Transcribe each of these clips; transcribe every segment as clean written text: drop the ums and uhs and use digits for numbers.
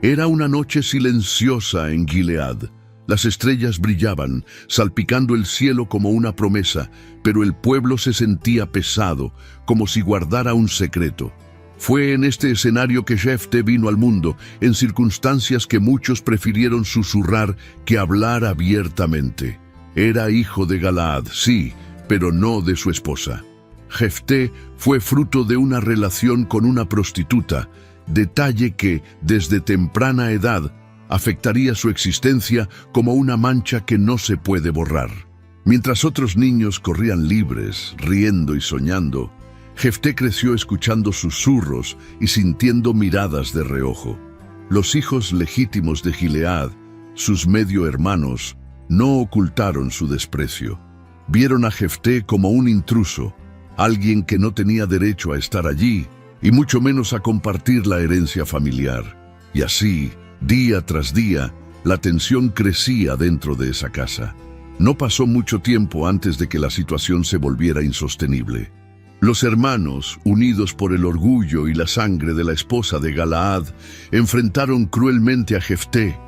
Era una noche silenciosa en Gilead. Las estrellas brillaban, salpicando el cielo como una promesa, pero el pueblo se sentía pesado, como si guardara un secreto. Fue en este escenario que Jefté vino al mundo, en circunstancias que muchos prefirieron susurrar que hablar abiertamente. Era hijo de Galaad, sí, pero no de su esposa. Jefté fue fruto de una relación con una prostituta, detalle que, desde temprana edad, afectaría su existencia como una mancha que no se puede borrar. Mientras otros niños corrían libres, riendo y soñando, Jefté creció escuchando susurros y sintiendo miradas de reojo. Los hijos legítimos de Gilead, sus medio hermanos, no ocultaron su desprecio. Vieron a Jefté como un intruso, alguien que no tenía derecho a estar allí, y mucho menos a compartir la herencia familiar. Y así, día tras día, la tensión crecía dentro de esa casa. No pasó mucho tiempo antes de que la situación se volviera insostenible. Los hermanos, unidos por el orgullo y la sangre de la esposa de Galaad, enfrentaron cruelmente a Jefté.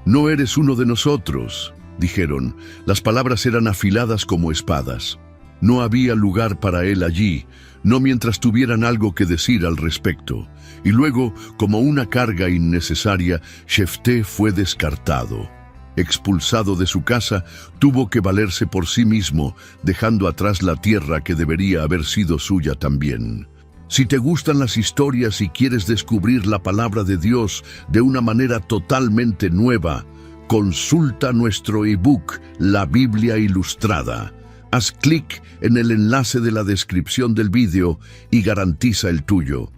«No eres uno de nosotros», dijeron. Las palabras eran afiladas como espadas. No había lugar para él allí, no mientras tuvieran algo que decir al respecto. Y luego, como una carga innecesaria, Jefté fue descartado. Expulsado de su casa, tuvo que valerse por sí mismo, dejando atrás la tierra que debería haber sido suya también. Si te gustan las historias y quieres descubrir la palabra de Dios de una manera totalmente nueva, consulta nuestro ebook, La Biblia Ilustrada. Haz clic en el enlace de la descripción del vídeo y garantiza el tuyo.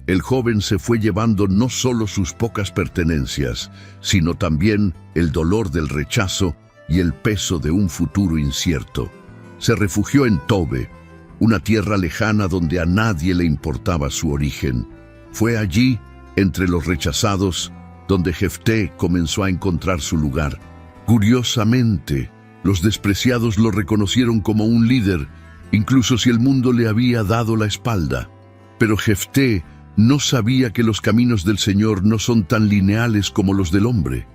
El joven se fue llevando no solo sus pocas pertenencias, sino también el dolor del rechazo y el peso de un futuro incierto. Se refugió en Tobe, una tierra lejana donde a nadie le importaba su origen. Fue allí, entre los rechazados, donde Jefté comenzó a encontrar su lugar. Curiosamente, los despreciados lo reconocieron como un líder, incluso si el mundo le había dado la espalda. Pero Jefté no sabía que los caminos del Señor no son tan lineales como los del hombre.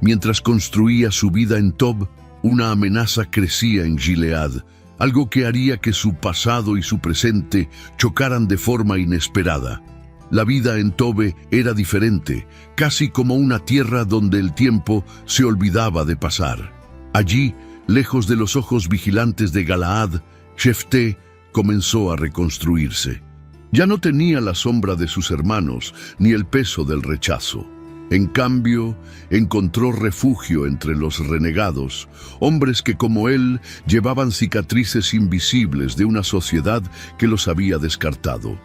Mientras construía su vida en Tob, una amenaza crecía en Gilead, algo que haría que su pasado y su presente chocaran de forma inesperada. La vida en Tobe era diferente, casi como una tierra donde el tiempo se olvidaba de pasar. Allí, lejos de los ojos vigilantes de Galaad, Jefté comenzó a reconstruirse. Ya no tenía la sombra de sus hermanos, ni el peso del rechazo. En cambio, encontró refugio entre los renegados, hombres que como él llevaban cicatrices invisibles de una sociedad que los había descartado.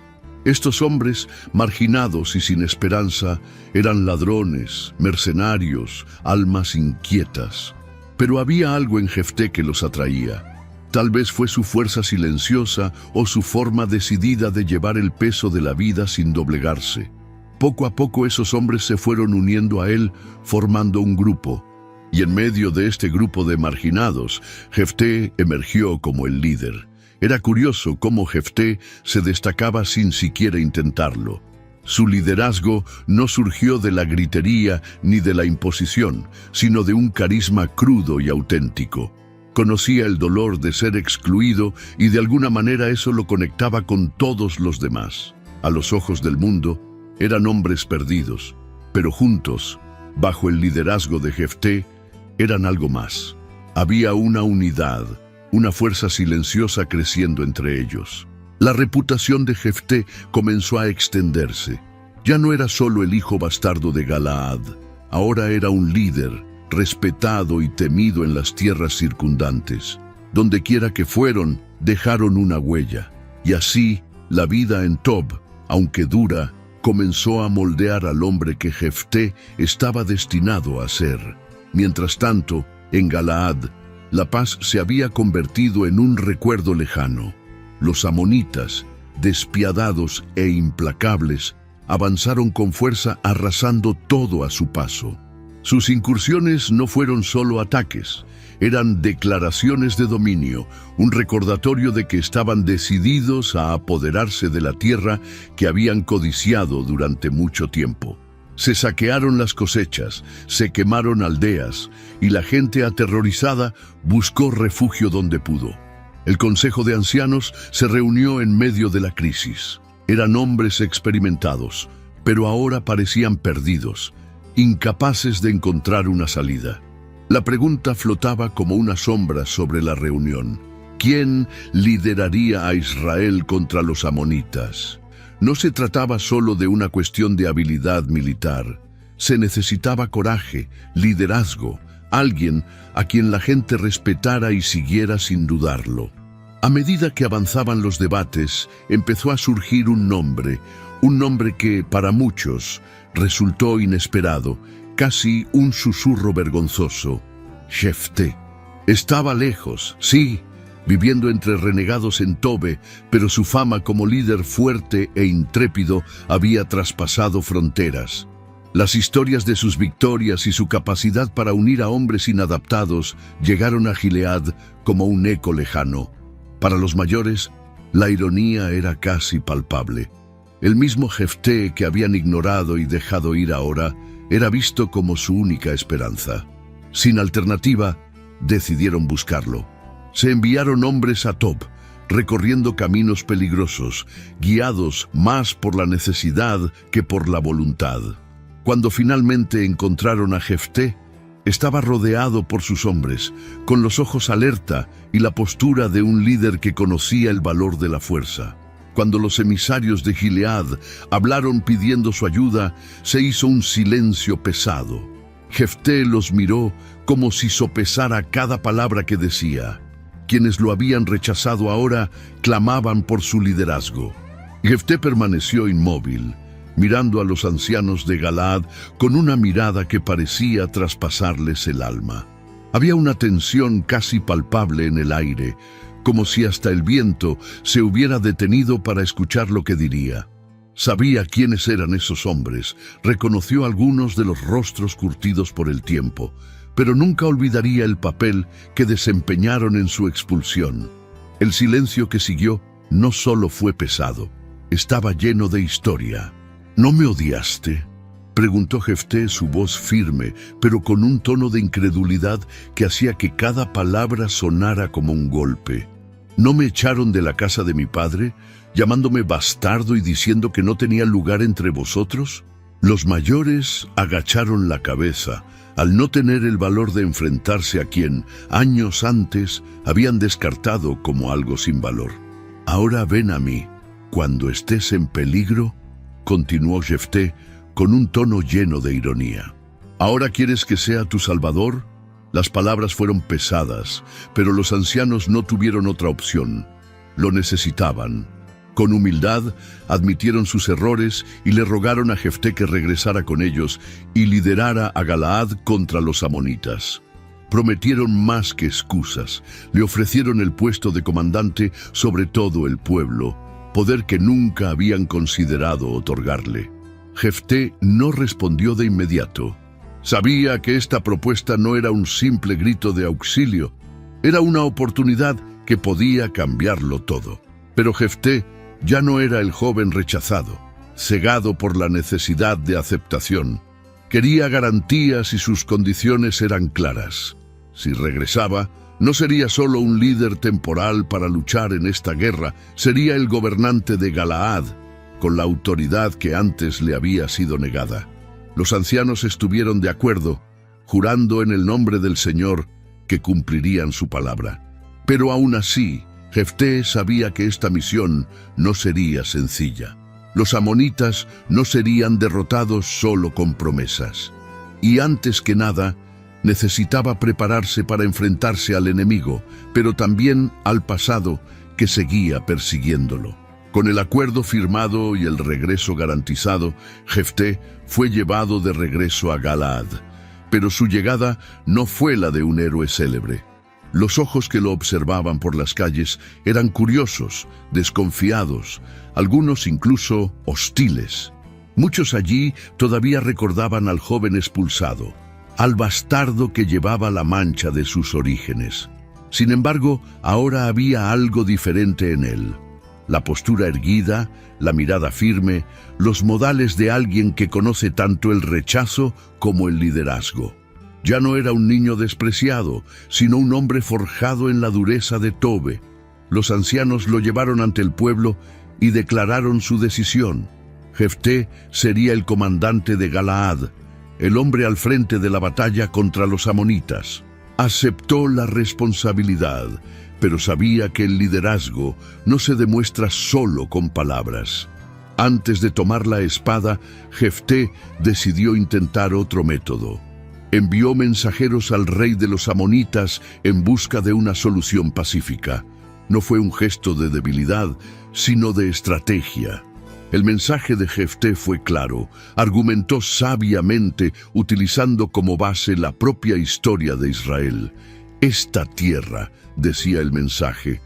Estos hombres, marginados y sin esperanza, eran ladrones, mercenarios, almas inquietas. Pero había algo en Jefté que los atraía. Tal vez fue su fuerza silenciosa o su forma decidida de llevar el peso de la vida sin doblegarse. Poco a poco esos hombres se fueron uniendo a él, formando un grupo. Y en medio de este grupo de marginados, Jefté emergió como el líder. Era curioso cómo Jefté se destacaba sin siquiera intentarlo. Su liderazgo no surgió de la gritería ni de la imposición, sino de un carisma crudo y auténtico. Conocía el dolor de ser excluido y de alguna manera eso lo conectaba con todos los demás. A los ojos del mundo, eran hombres perdidos, pero juntos, bajo el liderazgo de Jefté, eran algo más. Había una unidad, una fuerza silenciosa creciendo entre ellos. La reputación de Jefté comenzó a extenderse. Ya no era solo el hijo bastardo de Galaad, ahora era un líder, respetado y temido en las tierras circundantes. Donde quiera que fueron, dejaron una huella. Y así, la vida en Tob, aunque dura, comenzó a moldear al hombre que Jefté estaba destinado a ser. Mientras tanto, en Galaad, la paz se había convertido en un recuerdo lejano. Los amonitas, despiadados e implacables, avanzaron con fuerza arrasando todo a su paso. Sus incursiones no fueron solo ataques, eran declaraciones de dominio, un recordatorio de que estaban decididos a apoderarse de la tierra que habían codiciado durante mucho tiempo. Se saquearon las cosechas, se quemaron aldeas, y la gente aterrorizada buscó refugio donde pudo. El Consejo de Ancianos se reunió en medio de la crisis. Eran hombres experimentados, pero ahora parecían perdidos, incapaces de encontrar una salida. La pregunta flotaba como una sombra sobre la reunión. ¿Quién lideraría a Israel contra los amonitas? No se trataba solo de una cuestión de habilidad militar. Se necesitaba coraje, liderazgo, alguien a quien la gente respetara y siguiera sin dudarlo. A medida que avanzaban los debates, empezó a surgir un nombre que, para muchos, resultó inesperado, casi un susurro vergonzoso. Jefté. Estaba lejos, sí, viviendo entre renegados en Tobe, pero su fama como líder fuerte e intrépido había traspasado fronteras. Las historias de sus victorias y su capacidad para unir a hombres inadaptados llegaron a Gilead como un eco lejano. Para los mayores, la ironía era casi palpable. El mismo Jefté que habían ignorado y dejado ir ahora era visto como su única esperanza. Sin alternativa, decidieron buscarlo. Se enviaron hombres a Tob, recorriendo caminos peligrosos, guiados más por la necesidad que por la voluntad. Cuando finalmente encontraron a Jefté, estaba rodeado por sus hombres, con los ojos alerta y la postura de un líder que conocía el valor de la fuerza. Cuando los emisarios de Gilead hablaron pidiendo su ayuda, se hizo un silencio pesado. Jefté los miró como si sopesara cada palabra que decía. Quienes lo habían rechazado ahora clamaban por su liderazgo. Jefté permaneció inmóvil, mirando a los ancianos de Galaad con una mirada que parecía traspasarles el alma. Había una tensión casi palpable en el aire, como si hasta el viento se hubiera detenido para escuchar lo que diría. Sabía quiénes eran esos hombres, reconoció algunos de los rostros curtidos por el tiempo, pero nunca olvidaría el papel que desempeñaron en su expulsión. El silencio que siguió no solo fue pesado, estaba lleno de historia. ¿No me odiaste?, preguntó Jefté, su voz firme, pero con un tono de incredulidad que hacía que cada palabra sonara como un golpe. ¿No me echaron de la casa de mi padre, llamándome bastardo y diciendo que no tenía lugar entre vosotros? Los mayores agacharon la cabeza, al no tener el valor de enfrentarse a quien, años antes, habían descartado como algo sin valor. Ahora ven a mí, cuando estés en peligro, continuó Jefté con un tono lleno de ironía. ¿Ahora quieres que sea tu salvador? Las palabras fueron pesadas, pero los ancianos no tuvieron otra opción. Lo necesitaban. Con humildad, admitieron sus errores y le rogaron a Jefté que regresara con ellos y liderara a Galaad contra los amonitas. Prometieron más que excusas. Le ofrecieron el puesto de comandante sobre todo el pueblo, poder que nunca habían considerado otorgarle. Jefté no respondió de inmediato. Sabía que esta propuesta no era un simple grito de auxilio, era una oportunidad que podía cambiarlo todo. Pero Jefté ya no era el joven rechazado, cegado por la necesidad de aceptación. Quería garantías y sus condiciones eran claras. Si regresaba, no sería solo un líder temporal para luchar en esta guerra, sería el gobernante de Galaad, con la autoridad que antes le había sido negada. Los ancianos estuvieron de acuerdo, jurando en el nombre del Señor que cumplirían su palabra. Pero aún así, Jefté sabía que esta misión no sería sencilla. Los amonitas no serían derrotados solo con promesas. Y antes que nada, necesitaba prepararse para enfrentarse al enemigo, pero también al pasado que seguía persiguiéndolo. Con el acuerdo firmado y el regreso garantizado, Jefté fue llevado de regreso a Galaad. Pero su llegada no fue la de un héroe célebre. Los ojos que lo observaban por las calles eran curiosos, desconfiados, algunos incluso hostiles. Muchos allí todavía recordaban al joven expulsado, al bastardo que llevaba la mancha de sus orígenes. Sin embargo, ahora había algo diferente en él. La postura erguida, la mirada firme, los modales de alguien que conoce tanto el rechazo como el liderazgo. Ya no era un niño despreciado, sino un hombre forjado en la dureza de Tob. Los ancianos lo llevaron ante el pueblo y declararon su decisión. Jefté sería el comandante de Galaad, el hombre al frente de la batalla contra los amonitas. Aceptó la responsabilidad, pero sabía que el liderazgo no se demuestra solo con palabras. Antes de tomar la espada, Jefté decidió intentar otro método. Envió mensajeros al rey de los amonitas en busca de una solución pacífica. No fue un gesto de debilidad, sino de estrategia. El mensaje de Jefté fue claro, argumentó sabiamente utilizando como base la propia historia de Israel. Esta tierra, decía el mensaje,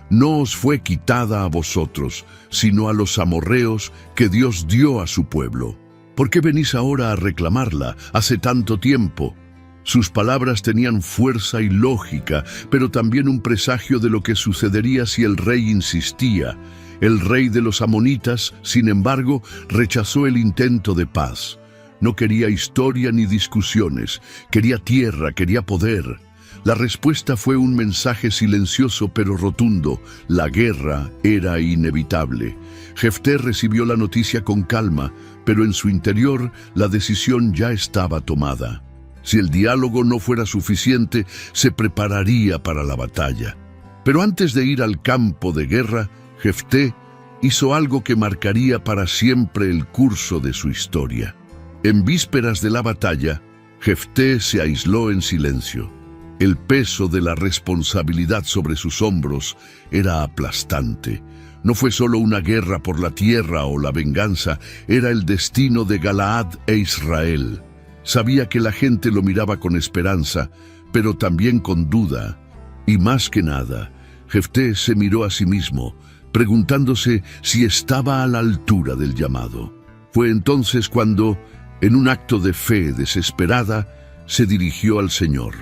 no os fue quitada a vosotros, sino a los amorreos que Dios dio a su pueblo. ¿Por qué venís ahora a reclamarla hace tanto tiempo? Sus palabras tenían fuerza y lógica, pero también un presagio de lo que sucedería si el rey insistía. El rey de los amonitas, sin embargo, rechazó el intento de paz. No quería historia ni discusiones, quería tierra, quería poder. La respuesta fue un mensaje silencioso pero rotundo: la guerra era inevitable. Jefté recibió la noticia con calma, pero en su interior la decisión ya estaba tomada. Si el diálogo no fuera suficiente, se prepararía para la batalla. Pero antes de ir al campo de guerra, Jefté hizo algo que marcaría para siempre el curso de su historia. En vísperas de la batalla, Jefté se aisló en silencio. El peso de la responsabilidad sobre sus hombros era aplastante. No fue solo una guerra por la tierra o la venganza, era el destino de Galaad e Israel. Sabía que la gente lo miraba con esperanza, pero también con duda. Y más que nada, Jefté se miró a sí mismo, preguntándose si estaba a la altura del llamado. Fue entonces cuando, en un acto de fe desesperada, se dirigió al Señor.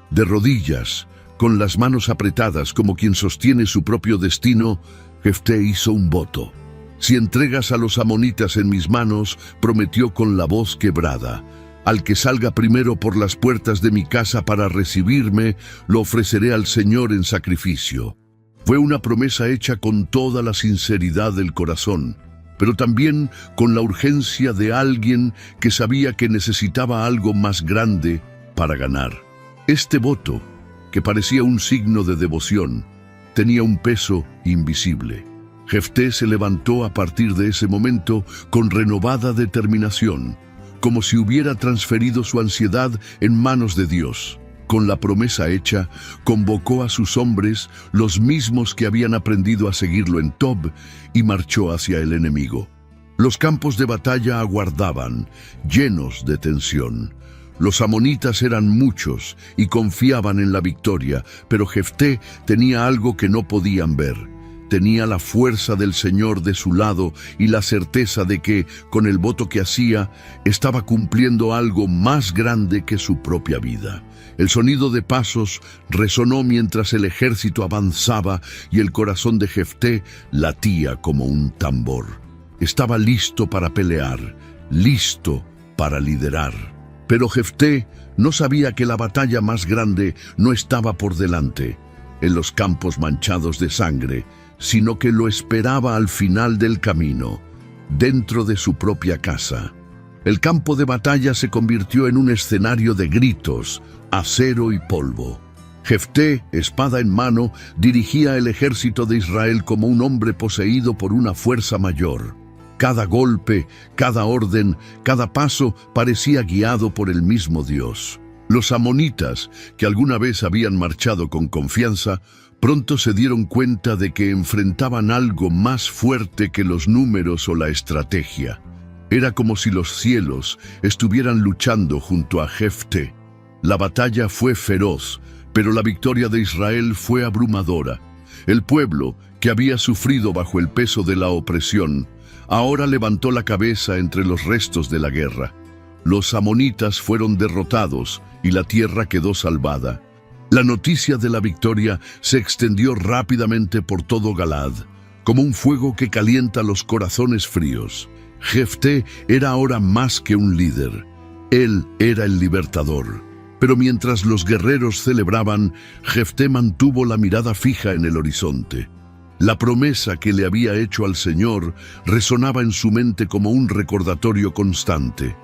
De rodillas, con las manos apretadas como quien sostiene su propio destino, Jefté hizo un voto. Si entregas a los amonitas en mis manos, prometió con la voz quebrada, al que salga primero por las puertas de mi casa para recibirme, lo ofreceré al Señor en sacrificio. Fue una promesa hecha con toda la sinceridad del corazón, pero también con la urgencia de alguien que sabía que necesitaba algo más grande para ganar. Este voto, que parecía un signo de devoción, tenía un peso invisible. Jefté se levantó a partir de ese momento con renovada determinación, como si hubiera transferido su ansiedad en manos de Dios. Con la promesa hecha, convocó a sus hombres, los mismos que habían aprendido a seguirlo en Tob, y marchó hacia el enemigo. Los campos de batalla aguardaban, llenos de tensión. Los amonitas eran muchos y confiaban en la victoria, pero Jefté tenía algo que no podían ver. Tenía la fuerza del Señor de su lado y la certeza de que, con el voto que hacía, estaba cumpliendo algo más grande que su propia vida. El sonido de pasos resonó mientras el ejército avanzaba y el corazón de Jefté latía como un tambor. Estaba listo para pelear, listo para liderar. Pero Jefté no sabía que la batalla más grande no estaba por delante, en los campos manchados de sangre, sino que lo esperaba al final del camino, dentro de su propia casa. El campo de batalla se convirtió en un escenario de gritos, acero y polvo. Jefté, espada en mano, dirigía el ejército de Israel como un hombre poseído por una fuerza mayor. Cada golpe, cada orden, cada paso parecía guiado por el mismo Dios. Los amonitas, que alguna vez habían marchado con confianza, pronto se dieron cuenta de que enfrentaban algo más fuerte que los números o la estrategia. Era como si los cielos estuvieran luchando junto a Jefté. La batalla fue feroz, pero la victoria de Israel fue abrumadora. El pueblo, que había sufrido bajo el peso de la opresión, ahora levantó la cabeza entre los restos de la guerra. Los amonitas fueron derrotados y la tierra quedó salvada. La noticia de la victoria se extendió rápidamente por todo Galaad. como un fuego que calienta los corazones fríos. Jefté era ahora más que un líder. Él era el libertador. Pero mientras los guerreros celebraban, Jefté mantuvo la mirada fija en el horizonte. La promesa que le había hecho al Señor resonaba en su mente como un recordatorio constante.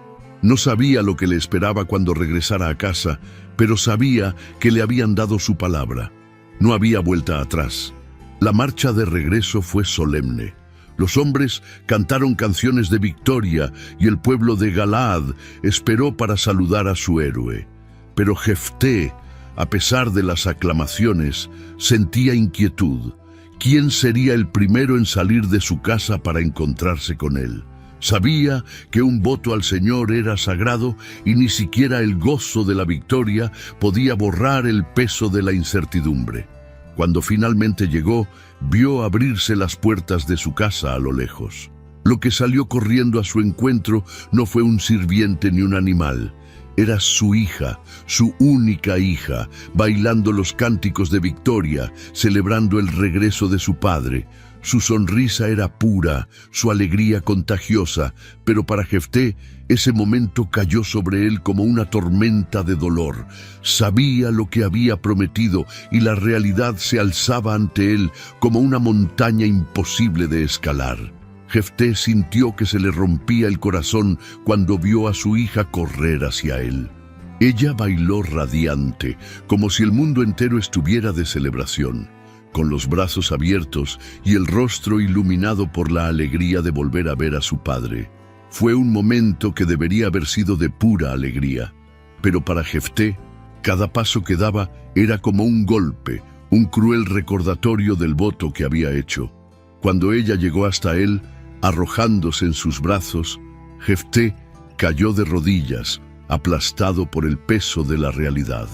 No sabía lo que le esperaba cuando regresara a casa, pero sabía que le habían dado su palabra. No había vuelta atrás. La marcha de regreso fue solemne. Los hombres cantaron canciones de victoria y el pueblo de Galaad esperó para saludar a su héroe. Pero Jefté, a pesar de las aclamaciones, sentía inquietud. ¿Quién sería el primero en salir de su casa para encontrarse con él? Sabía que un voto al Señor era sagrado y ni siquiera el gozo de la victoria podía borrar el peso de la incertidumbre. Cuando finalmente llegó, vio abrirse las puertas de su casa a lo lejos. Lo que salió corriendo a su encuentro no fue un sirviente ni un animal. Era su hija, su única hija, bailando los cánticos de victoria, celebrando el regreso de su padre. Su sonrisa era pura, su alegría contagiosa, pero para Jefté ese momento cayó sobre él como una tormenta de dolor. Sabía lo que había prometido y la realidad se alzaba ante él como una montaña imposible de escalar. Jefté sintió que se le rompía el corazón cuando vio a su hija correr hacia él. Ella bailó radiante, como si el mundo entero estuviera de celebración, con los brazos abiertos y el rostro iluminado por la alegría de volver a ver a su padre. Fue un momento que debería haber sido de pura alegría, pero para Jefté, cada paso que daba era como un golpe, un cruel recordatorio del voto que había hecho. Cuando ella llegó hasta él, arrojándose en sus brazos, Jefté cayó de rodillas, aplastado por el peso de la realidad.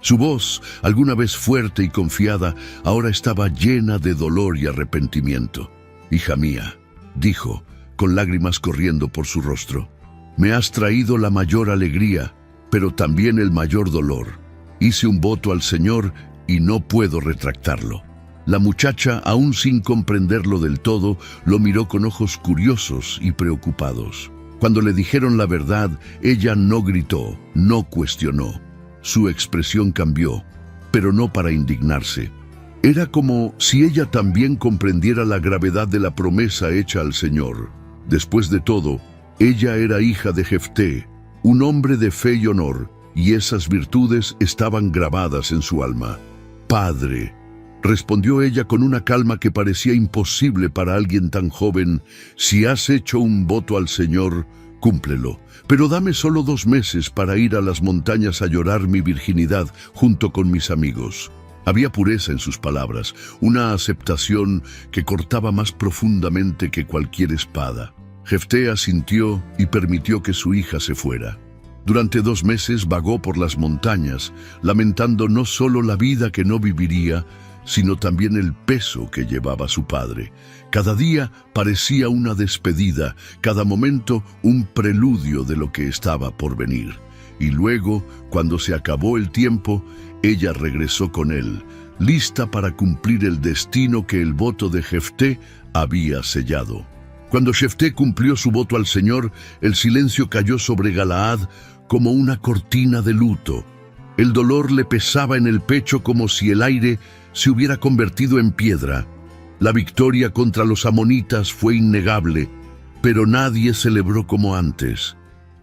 Su voz, alguna vez fuerte y confiada, ahora estaba llena de dolor y arrepentimiento. «Hija mía», dijo, con lágrimas corriendo por su rostro, «me has traído la mayor alegría, pero también el mayor dolor. Hice un voto al Señor y no puedo retractarlo». La muchacha, aún sin comprenderlo del todo, lo miró con ojos curiosos y preocupados. Cuando le dijeron la verdad, ella no gritó, no cuestionó. Su expresión cambió, pero no para indignarse. Era como si ella también comprendiera la gravedad de la promesa hecha al Señor. Después de todo, ella era hija de Jefté, un hombre de fe y honor, y esas virtudes estaban grabadas en su alma. «Padre», respondió ella con una calma que parecía imposible para alguien tan joven, «si has hecho un voto al Señor, cúmplelo. Pero dame solo 2 meses para ir a las montañas a llorar mi virginidad junto con mis amigos». Había pureza en sus palabras, una aceptación que cortaba más profundamente que cualquier espada. Jefté asintió y permitió que su hija se fuera. Durante 2 meses vagó por las montañas, lamentando no solo la vida que no viviría, sino también el peso que llevaba su padre. Cada día parecía una despedida, cada momento un preludio de lo que estaba por venir. Y luego, cuando se acabó el tiempo, ella regresó con él, lista para cumplir el destino que el voto de Jefté había sellado. Cuando Jefté cumplió su voto al Señor, el silencio cayó sobre Galaad como una cortina de luto. El dolor le pesaba en el pecho como si el aire se hubiera convertido en piedra. La victoria contra los amonitas fue innegable, pero nadie celebró como antes.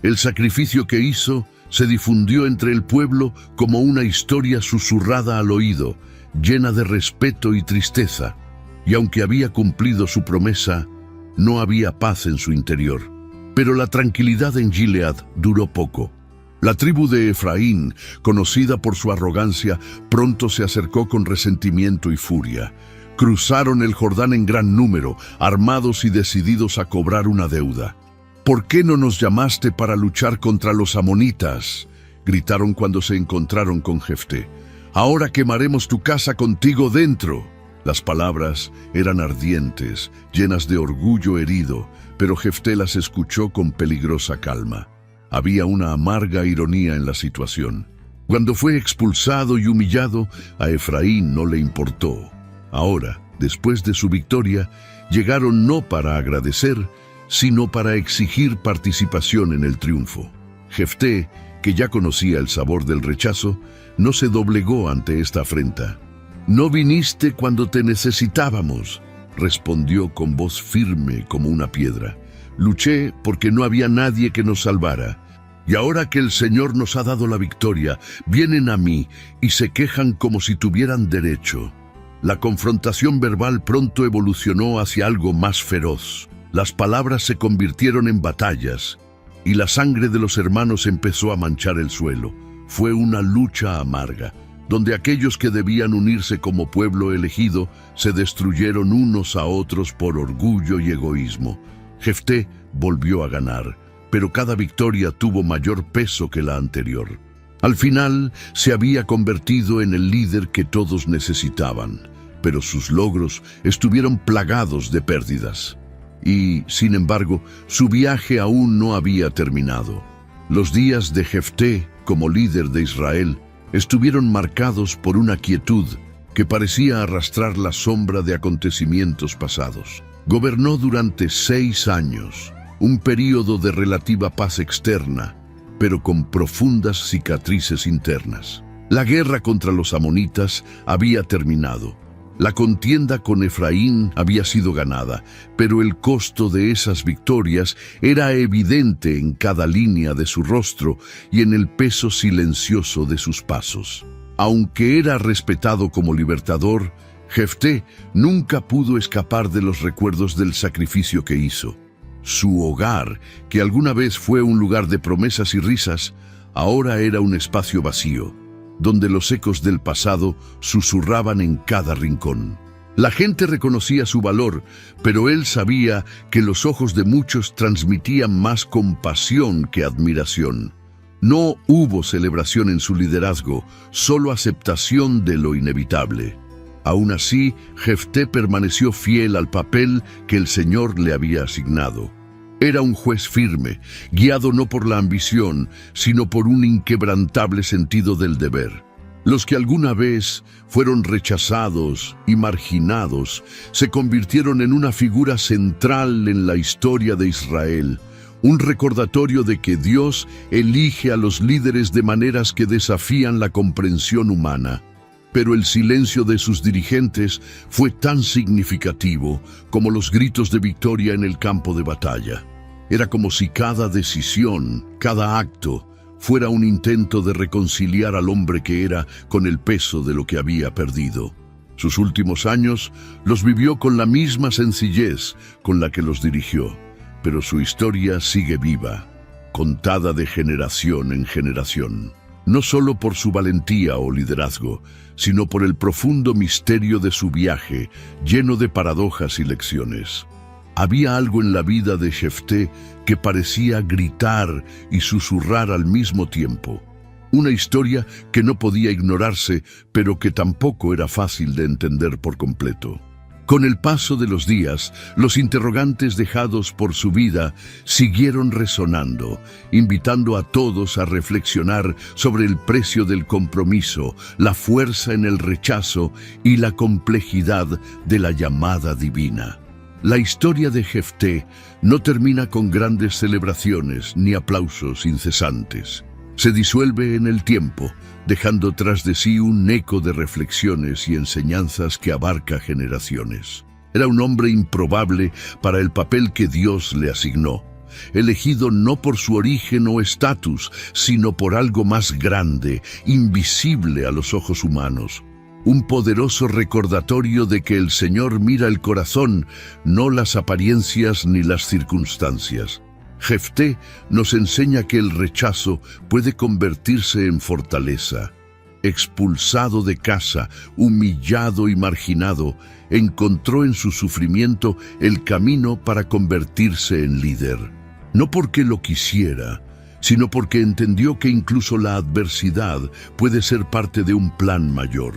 El sacrificio que hizo se difundió entre el pueblo como una historia susurrada al oído, llena de respeto y tristeza. Y aunque había cumplido su promesa, no había paz en su interior. Pero la tranquilidad en Gilead duró poco. La tribu de Efraín, conocida por su arrogancia, pronto se acercó con resentimiento y furia. Cruzaron el Jordán en gran número, armados y decididos a cobrar una deuda. «¿Por qué no nos llamaste para luchar contra los amonitas?», gritaron cuando se encontraron con Jefté. «Ahora quemaremos tu casa contigo dentro». Las palabras eran ardientes, llenas de orgullo herido, pero Jefté las escuchó con peligrosa calma. Había una amarga ironía en la situación. Cuando fue expulsado y humillado, a Efraín no le importó. Ahora, Después de su victoria, llegaron no para agradecer, sino para exigir participación en el triunfo. Jefté, que ya conocía el sabor del rechazo, no se doblegó ante esta afrenta. «No viniste cuando te necesitábamos», respondió con voz firme como una piedra. «Luché porque no había nadie que nos salvara. Y ahora que el Señor nos ha dado la victoria, vienen a mí y se quejan como si tuvieran derecho». La confrontación verbal pronto evolucionó hacia algo más feroz. Las palabras se convirtieron en batallas y la sangre de los hermanos empezó a manchar el suelo. Fue una lucha amarga, donde aquellos que debían unirse como pueblo elegido se destruyeron unos a otros por orgullo y egoísmo. Jefté volvió a ganar, pero cada victoria tuvo mayor peso que la anterior. Al final se había convertido en el líder que todos necesitaban, pero sus logros estuvieron plagados de pérdidas. Y, sin embargo, su viaje aún no había terminado. Los días de Jefté como líder de Israel estuvieron marcados por una quietud que parecía arrastrar la sombra de acontecimientos pasados. Gobernó durante 6 años, un período de relativa paz externa, pero con profundas cicatrices internas. La guerra contra los amonitas había terminado. La contienda con Efraín había sido ganada, pero el costo de esas victorias era evidente en cada línea de su rostro y en el peso silencioso de sus pasos. Aunque era respetado como libertador, Jefté nunca pudo escapar de los recuerdos del sacrificio que hizo. Su hogar, que alguna vez fue un lugar de promesas y risas, ahora era un espacio vacío, donde los ecos del pasado susurraban en cada rincón. La gente reconocía su valor, pero él sabía que los ojos de muchos transmitían más compasión que admiración. No hubo celebración en su liderazgo, solo aceptación de lo inevitable. Aún así, Jefté permaneció fiel al papel que el Señor le había asignado. Era un juez firme, guiado no por la ambición, sino por un inquebrantable sentido del deber. Los que alguna vez fueron rechazados y marginados se convirtieron en una figura central en la historia de Israel, un recordatorio de que Dios elige a los líderes de maneras que desafían la comprensión humana. Pero el silencio de sus dirigentes fue tan significativo como los gritos de victoria en el campo de batalla. Era como si cada decisión, cada acto, fuera un intento de reconciliar al hombre que era con el peso de lo que había perdido. Sus últimos años los vivió con la misma sencillez con la que los dirigió, pero su historia sigue viva, contada de generación en generación. No solo por su valentía o liderazgo, sino por el profundo misterio de su viaje, lleno de paradojas y lecciones. Había algo en la vida de Jefté que parecía gritar y susurrar al mismo tiempo. Una historia que no podía ignorarse, pero que tampoco era fácil de entender por completo. Con el paso de los días, los interrogantes dejados por su vida siguieron resonando, invitando a todos a reflexionar sobre el precio del compromiso, la fuerza en el rechazo y la complejidad de la llamada divina. La historia de Jefté no termina con grandes celebraciones ni aplausos incesantes. Se disuelve en el tiempo, dejando tras de sí un eco de reflexiones y enseñanzas que abarca generaciones. Era un hombre improbable para el papel que Dios le asignó, elegido no por su origen o estatus, sino por algo más grande, invisible a los ojos humanos. Un poderoso recordatorio de que el Señor mira el corazón, no las apariencias ni las circunstancias. Jefté nos enseña que el rechazo puede convertirse en fortaleza. Expulsado de casa, humillado y marginado, encontró en su sufrimiento el camino para convertirse en líder. No porque lo quisiera, sino porque entendió que incluso la adversidad puede ser parte de un plan mayor.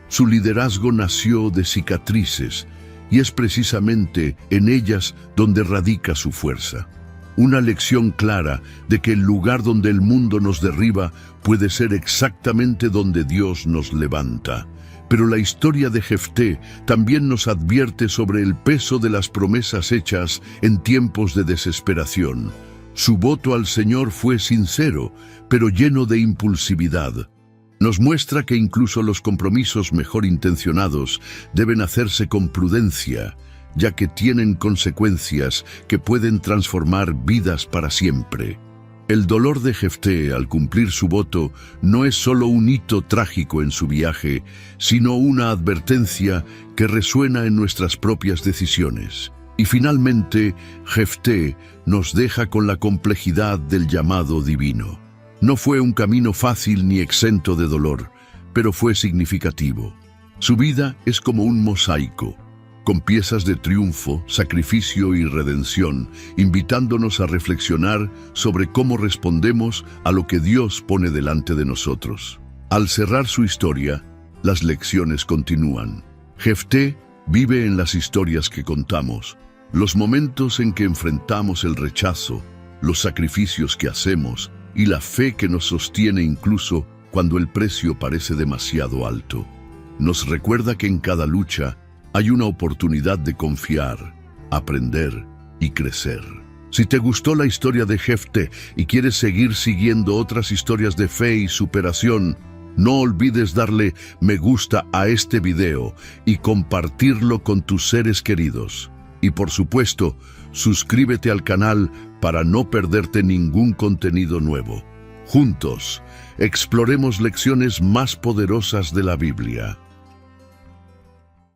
Su liderazgo nació de cicatrices, y es precisamente en ellas donde radica su fuerza. Una lección clara de que el lugar donde el mundo nos derriba puede ser exactamente donde Dios nos levanta. Pero la historia de Jefté también nos advierte sobre el peso de las promesas hechas en tiempos de desesperación. Su voto al Señor fue sincero, pero lleno de impulsividad. Nos muestra que incluso los compromisos mejor intencionados deben hacerse con prudencia, ya que tienen consecuencias que pueden transformar vidas para siempre. El dolor de Jefté al cumplir su voto no es solo un hito trágico en su viaje, sino una advertencia que resuena en nuestras propias decisiones. Y finalmente, Jefté nos deja con la complejidad del llamado divino. No fue un camino fácil ni exento de dolor, pero fue significativo. Su vida es como un mosaico, con piezas de triunfo, sacrificio y redención, invitándonos a reflexionar sobre cómo respondemos a lo que Dios pone delante de nosotros. Al cerrar su historia, las lecciones continúan. Jefté vive en las historias que contamos, los momentos en que enfrentamos el rechazo, los sacrificios que hacemos y la fe que nos sostiene incluso cuando el precio parece demasiado alto. Nos recuerda que en cada lucha hay una oportunidad de confiar, aprender y crecer. Si te gustó la historia de Jefté y quieres seguir siguiendo otras historias de fe y superación, no olvides darle me gusta a este video y compartirlo con tus seres queridos. Y por supuesto, suscríbete al canal para no perderte ningún contenido nuevo. Juntos, exploremos lecciones más poderosas de la Biblia.